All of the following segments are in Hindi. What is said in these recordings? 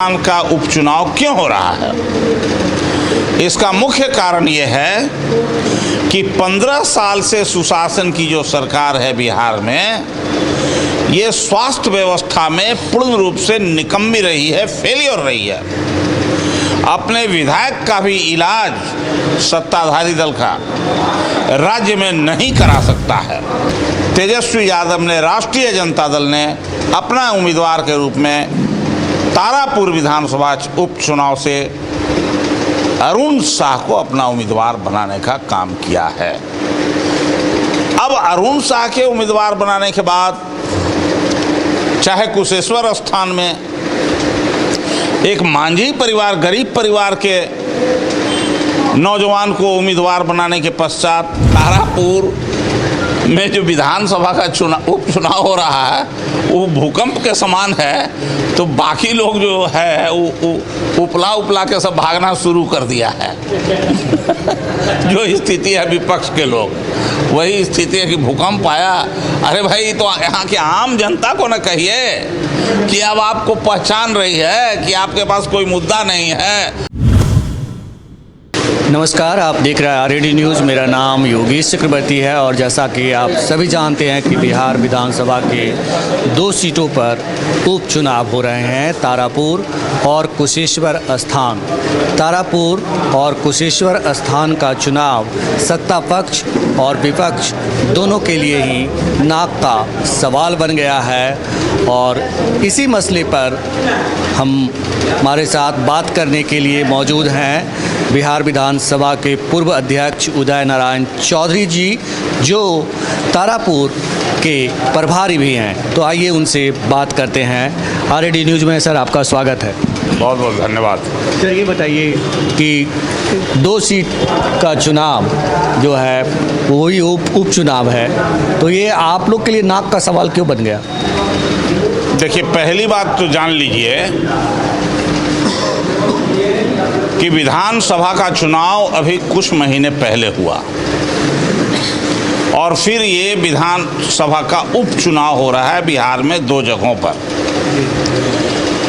का उपचुनाव क्यों हो रहा है? इसका मुख्य कारण यह है कि 15 साल से सुशासन की जो सरकार है बिहार में, ये स्वास्थ्य व्यवस्था में पूर्ण रूप से निकम्मी रही है, फेलियर रही है। अपने विधायक का भी इलाज सत्ताधारी दल का राज्य में नहीं करा सकता है। तेजस्वी यादव ने, राष्ट्रीय जनता दल ने अपना उम्मीदवार के रूप में तारापुर विधानसभा उपचुनाव से अरुण साह को अपना उम्मीदवार बनाने का काम किया है। अब अरुण साह के उम्मीदवार बनाने के बाद चाहे कुशेश्वर स्थान में एक मांझी परिवार, गरीब परिवार के नौजवान को उम्मीदवार बनाने के पश्चात तारापुर में जो विधानसभा का उपचुनाव हो रहा है वो भूकंप के समान है, तो बाकी लोग जो है वो उपला के सब भागना शुरू कर दिया है। जो स्थिति है विपक्ष के लोग, वही स्थिति है कि भूकंप आया। अरे भाई, तो यहाँ की आम जनता को न कहिए कि अब आपको पहचान रही है कि आपके पास कोई मुद्दा नहीं है। नमस्कार, आप देख रहे हैं आरएडी न्यूज़। मेरा नाम योगेश चक्रवर्ती है और जैसा कि आप सभी जानते हैं कि बिहार विधानसभा के 2 सीटों पर उपचुनाव हो रहे हैं, तारापुर और कुशेश्वर स्थान। तारापुर और कुशेश्वर स्थान का चुनाव सत्ता पक्ष और विपक्ष दोनों के लिए ही नाक का सवाल बन गया है और इसी मसले पर हमारे साथ बात करने के लिए मौजूद हैं बिहार विधानसभा के पूर्व अध्यक्ष उदय नारायण चौधरी जी, जो तारापुर के प्रभारी भी हैं। तो आइए उनसे बात करते हैं। आरएडी न्यूज़ में सर आपका स्वागत है। बहुत बहुत धन्यवाद। सर ये बताइए कि 2 सीट का चुनाव जो है वही उपचुनाव है, तो ये आप लोग के लिए नाक का सवाल क्यों बन गया? देखिए, पहली बात तो जान लीजिए कि विधानसभा का चुनाव अभी कुछ महीने पहले हुआ और फिर ये विधानसभा का उपचुनाव हो रहा है बिहार में 2 जगहों पर।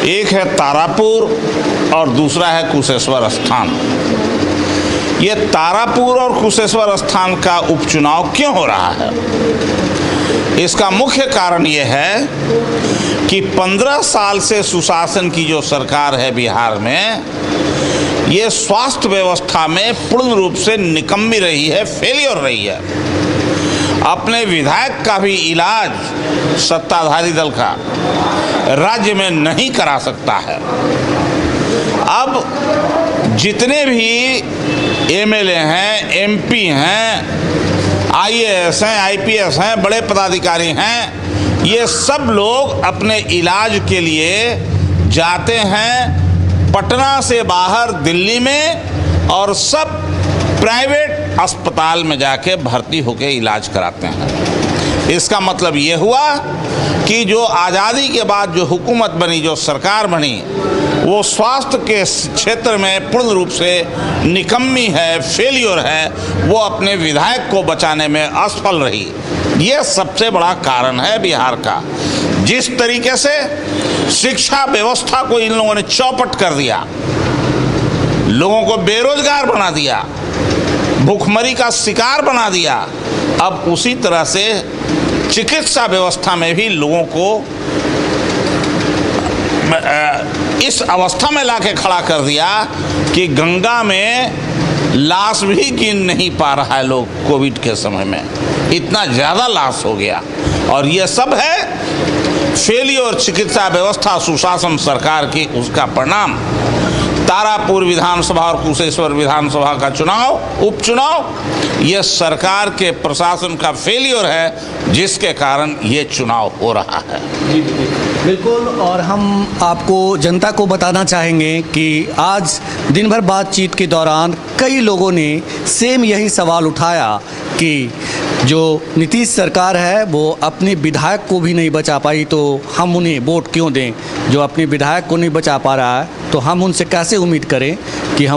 एक है तारापुर और दूसरा है कुशेश्वर स्थान। ये तारापुर और कुशेश्वर स्थान का उपचुनाव क्यों हो रहा है? इसका मुख्य कारण ये है कि 15 साल से सुशासन की जो सरकार है बिहार में, ये स्वास्थ्य व्यवस्था में पूर्ण रूप से निकम्मी रही है, फेलियर रही है। अपने विधायक का भी इलाज सत्ताधारी दल का राज्य में नहीं करा सकता है। अब जितने भी एमएलए हैं, एमपी हैं, आईएएस हैं, आईपीएस हैं, बड़े पदाधिकारी हैं, ये सब लोग अपने इलाज के लिए जाते हैं पटना से बाहर दिल्ली में और सब प्राइवेट अस्पताल में जाके भर्ती होकर इलाज कराते हैं। इसका मतलब ये हुआ कि जो आज़ादी के बाद जो हुकूमत बनी, जो सरकार बनी, वो स्वास्थ्य के क्षेत्र में पूर्ण रूप से निकम्मी है, फेलियर है। वो अपने विधायक को बचाने में असफल रही। ये सबसे बड़ा कारण है बिहार का। जिस तरीके से शिक्षा व्यवस्था को इन लोगों ने चौपट कर दिया, लोगों को बेरोजगार बना दिया, भूखमरी का शिकार बना दिया, अब उसी तरह से चिकित्सा व्यवस्था में भी लोगों को इस अवस्था में लाके खड़ा कर दिया कि गंगा में लाश भी गिन नहीं पा रहा है लोग। कोविड के समय में इतना ज़्यादा लाश हो गया और ये सब है फेलियर चिकित्सा व्यवस्था, सुशासन सरकार की, उसका परिणाम। तारापुर विधानसभा और कुशेश्वर विधानसभा का उपचुनाव, ये सरकार के प्रशासन का फेलियर है, जिसके कारण ये चुनाव हो रहा है। बिल्कुल। और हम आपको, जनता को बताना चाहेंगे कि आज दिन भर बातचीत के दौरान कई लोगों ने सेम यही सवाल उठाया कि जो नीतीश सरकार है वो अपने विधायक को भी नहीं बचा पाई, तो हम उन्हें वोट क्यों दें? जो अपने विधायक को नहीं बचा पा रहा है तो हम उनसे कैसे उम्मीद करें कि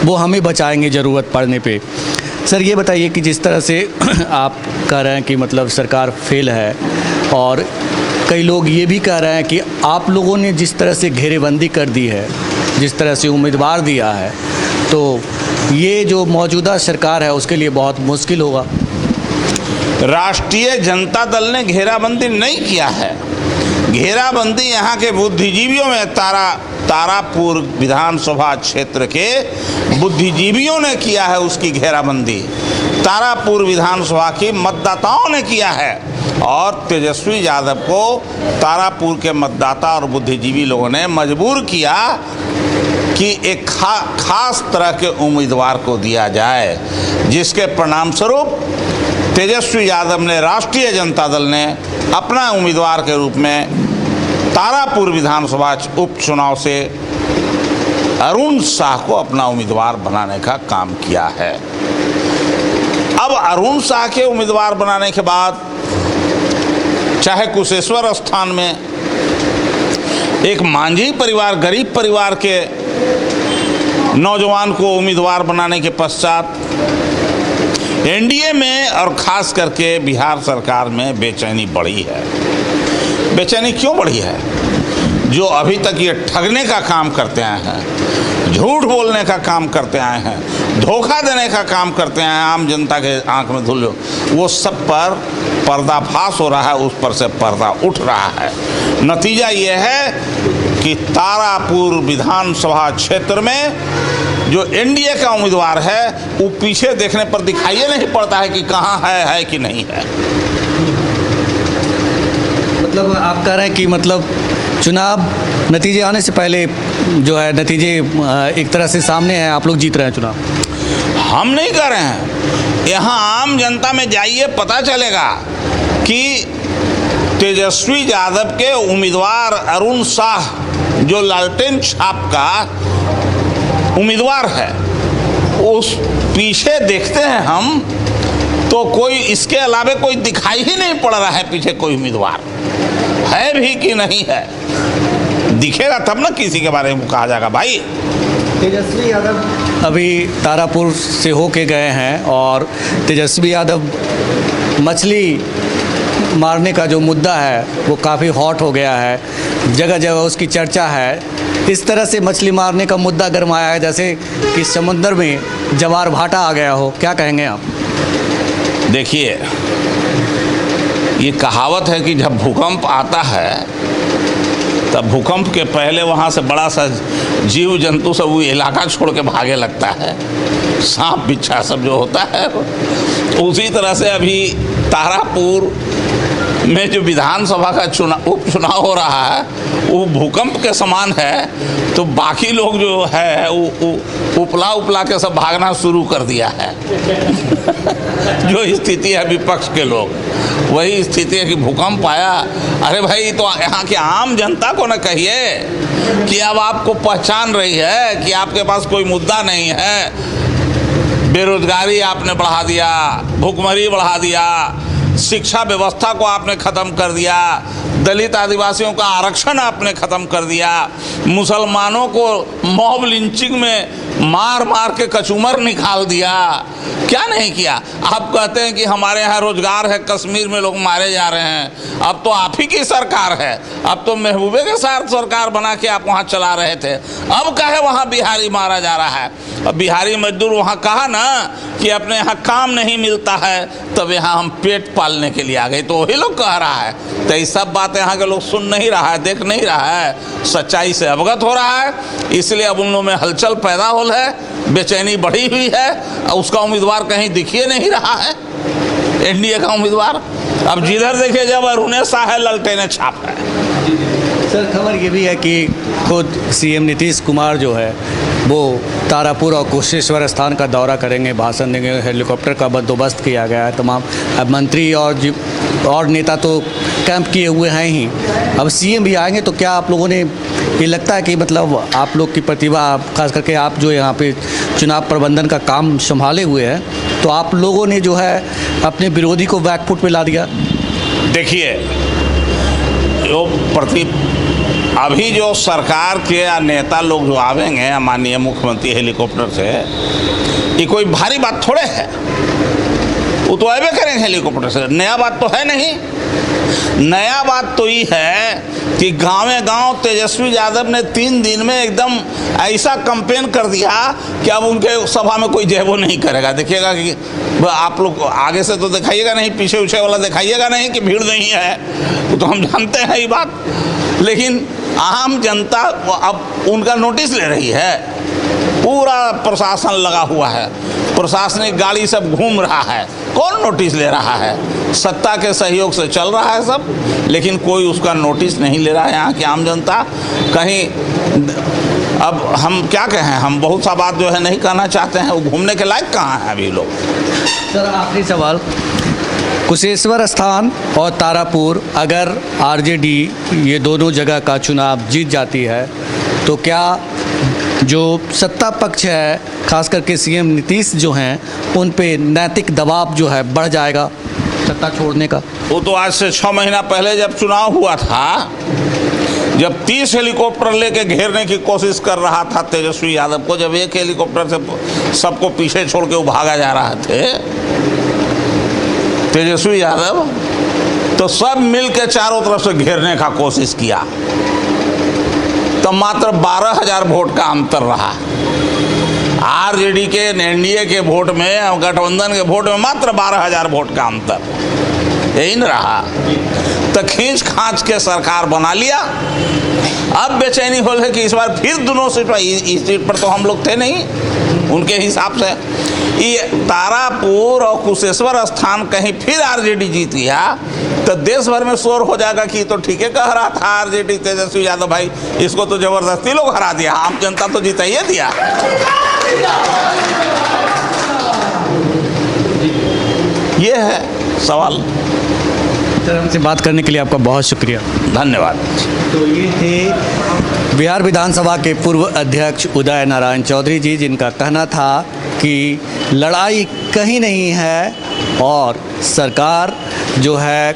वो हमें बचाएंगे ज़रूरत पड़ने पे? सर ये बताइए कि जिस तरह से आप कह रहे हैं कि मतलब सरकार फेल है और कई लोग ये भी कह रहे हैं कि आप लोगों ने जिस तरह से घेरेबंदी कर दी है, जिस तरह से उम्मीदवार दिया है, तो ये जो मौजूदा सरकार है उसके लिए बहुत मुश्किल होगा। राष्ट्रीय जनता दल ने घेराबंदी नहीं किया है। घेराबंदी यहाँ के बुद्धिजीवियों में तारापुर विधानसभा क्षेत्र के बुद्धिजीवियों ने किया है। उसकी घेराबंदी तारापुर विधानसभा की मतदाताओं ने किया है और तेजस्वी यादव को तारापुर के मतदाता और बुद्धिजीवी लोगों ने मजबूर किया कि एक खास तरह के उम्मीदवार को दिया जाए, जिसके परिणाम स्वरूप तेजस्वी यादव ने, राष्ट्रीय जनता दल ने अपना उम्मीदवार के रूप में तारापुर विधानसभा उपचुनाव से अरुण शाह को अपना उम्मीदवार बनाने का काम किया है। अब अरुण शाह के उम्मीदवार बनाने के बाद चाहे कुशेश्वर स्थान में एक मांझी परिवार, गरीब परिवार के नौजवान को उम्मीदवार बनाने के पश्चात एनडीए में और ख़ास करके बिहार सरकार में बेचैनी बढ़ी है। बेचैनी क्यों बढ़ी है? जो अभी तक ये ठगने का काम करते आए हैं, झूठ बोलने का काम करते आए हैं, धोखा देने का काम करते आए हैं, आम जनता के आंख में धूल, वो सब पर पर्दाफाश हो रहा है, उस पर से पर्दा उठ रहा है। नतीजा ये है कि तारापुर विधानसभा क्षेत्र में जो एनडीए का उम्मीदवार है वो पीछे देखने पर दिखाई नहीं पड़ता है कि कहाँ है कि नहीं है। मतलब आप कह रहे हैं कि मतलब चुनाव नतीजे आने से पहले जो है नतीजे एक तरह से सामने हैं, आप लोग जीत रहे हैं चुनाव? हम नहीं कर रहे हैं। यहाँ आम जनता में जाइए, पता चलेगा कि तेजस्वी यादव के उम्मीदवार अरुण शाह जो लालटेन छाप का उम्मीदवार है, उस पीछे देखते हैं हम तो कोई इसके अलावा कोई दिखाई ही नहीं पड़ रहा है। पीछे कोई उम्मीदवार है भी कि नहीं है, दिखेगा तब ना किसी के बारे में कहा जाएगा। भाई तेजस्वी यादव अभी तारापुर से होके गए हैं और तेजस्वी यादव मछली मारने का जो मुद्दा है वो काफ़ी हॉट हो गया है, जगह जगह उसकी चर्चा है। इस तरह से मछली मारने का मुद्दा गरमाया है जैसे कि समुद्र में ज्वार भाटा आ गया हो। क्या कहेंगे आप? देखिए, ये कहावत है कि जब भूकंप आता है तब भूकंप के पहले वहाँ से बड़ा सा जीव जंतु सब वो इलाका छोड़ के भागे लगता है, सांप बिच्छा सब जो होता है। उसी तरह से अभी तारापुर में जो विधानसभा का उपचुनाव हो रहा है वो भूकंप के समान है, तो बाकी लोग जो है वो उपला के सब भागना शुरू कर दिया है। जो स्थिति है विपक्ष के लोग, वही स्थिति है कि भूकंप आया। अरे भाई, तो यहाँ की आम जनता को न कहिए कि अब आपको पहचान रही है कि आपके पास कोई मुद्दा नहीं है। बेरोजगारी आपने बढ़ा दिया, भुखमरी बढ़ा दिया, शिक्षा व्यवस्था को आपने ख़त्म कर दिया, दलित आदिवासियों का आरक्षण आपने ख़त्म कर दिया, मुसलमानों को मॉब लिंचिंग में मार मार के कचूमर निकाल दिया। क्या नहीं किया? आप कहते हैं कि हमारे यहाँ रोजगार है, कश्मीर में लोग मारे जा रहे हैं। अब तो आप ही की सरकार है, अब तो महबूबे के साथ सरकार बना के आप वहाँ चला रहे थे, अब कहे वहाँ बिहारी मारा जा रहा है। अब बिहारी मजदूर वहाँ कहा ना कि अपने यहाँ काम नहीं मिलता है, तब यहाँ हम पेट पालने के लिए आ गए, तो वही लोग कह रहा है। तो ये सब बात यहाँ के लोग सुन नहीं रहा है, देख नहीं रहा है, सच्चाई से अवगत हो रहा है। इसलिए अब उन लोगों में हलचल पैदा हो है, बेचैनी बढ़ी हुई है। उसका उम्मीदवार कहीं दिखिए नहीं रहा है, एनडीए का उम्मीदवार। अब जिधर देखिए जब अरुण शाह है, ललटेन छाप है। सर, खबर ये भी है कि खुद सीएम नीतीश कुमार जो है वो तारापुर और कुशेश्वर स्थान का दौरा करेंगे, भाषण देंगे। हेलीकॉप्टर का बंदोबस्त किया गया है, तमाम मंत्री और नेता तो कैंप किए हुए हैं ही। अब सीएम भी आएंगे, तो क्या आप लोगों ने ये लगता है कि मतलब आप लोग की प्रतिभा, खास करके आप जो यहाँ पे चुनाव प्रबंधन का काम संभाले हुए हैं, तो आप लोगों ने जो है अपने विरोधी को बैकफुट पे ला दिया? देखिए, अभी जो सरकार के नेता लोग जो आवेंगे, माननीय मुख्यमंत्री हेलीकॉप्टर से, ये कोई भारी बात थोड़े है। वो तो आए करेंगे हेलीकॉप्टर से, नया बात तो है नहीं। नया बात तो ये है कि गाँव तेजस्वी यादव ने 3 दिन में एकदम ऐसा कैंपेन कर दिया कि अब उनके सभा में कोई जयबो नहीं करेगा। देखिएगा कि आप लोग आगे से तो दिखाइएगा नहीं, पीछे उछे वाला दिखाइएगा नहीं कि भीड़ नहीं है, वो तो हम जानते हैं ये बात। लेकिन आम जनता अब उनका नोटिस ले रही है। पूरा प्रशासन लगा हुआ है, प्रशासनिक गाड़ी सब घूम रहा है, कौन नोटिस ले रहा है? सत्ता के सहयोग से चल रहा है सब, लेकिन कोई उसका नोटिस नहीं ले रहा है यहाँ की आम जनता। कहीं अब हम क्या कहें, हम बहुत सा बात जो है नहीं कहना चाहते हैं। वो घूमने के लायक कहाँ हैं अभी लोग? सर आखिरी सवाल, कुशेश्वर स्थान और तारापुर अगर आरजेडी ये दोनों जगह का चुनाव जीत जाती है तो क्या जो सत्ता पक्ष है, खास करके सीएम नीतीश जो हैं, उन पे नैतिक दबाव जो है बढ़ जाएगा सत्ता छोड़ने का? वो तो आज से 6 महीना पहले जब चुनाव हुआ था, जब 30 हेलीकॉप्टर लेके घेरने की कोशिश कर रहा था तेजस्वी यादव को, जब एक हेलीकॉप्टर से सबको पीछे छोड़ के वो भागा जा रहा थे तेजस्वी यादव, तो सब मिल के चारों तरफ से घेरने का कोशिश किया, तो मात्र 12,000 वोट का अंतर रहा। आरजेडी के एनडीए के वोट में और गठबंधन के वोट में मात्र 12,000 वोट का अंतर, यही न रहा। तो खींच खांच के सरकार बना लिया। अब बेचैनी हो रही है कि इस बार फिर दोनों सीट, इस सीट पर तो हम लोग थे नहीं उनके हिसाब से। ये तारापुर और कुशेश्वर स्थान कहीं फिर आरजेडी जीत गया तो देश भर में शोर हो जाएगा कि तो ठीक है कह रहा था आरजेडी तेजस्वी यादव भाई, इसको तो जबरदस्ती लोग हरा दिया, आम जनता तो जीता ही दिया। ये है सवाल। सर हमसे बात करने के लिए आपका बहुत शुक्रिया, धन्यवाद। तो ये थे बिहार विधानसभा के पूर्व अध्यक्ष उदय नारायण चौधरी जी, जिनका कहना था कि लड़ाई कहीं नहीं है और सरकार जो है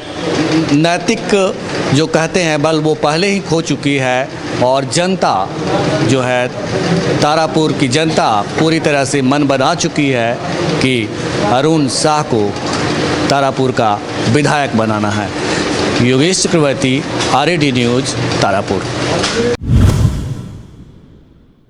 नैतिक जो कहते हैं बल वो पहले ही खो चुकी है और जनता जो है तारापुर की जनता पूरी तरह से मन बना चुकी है कि अरुण साह को तारापुर का विधायक बनाना है। योगेश चक्रवर्ती, आरएडी न्यूज़, तारापुर।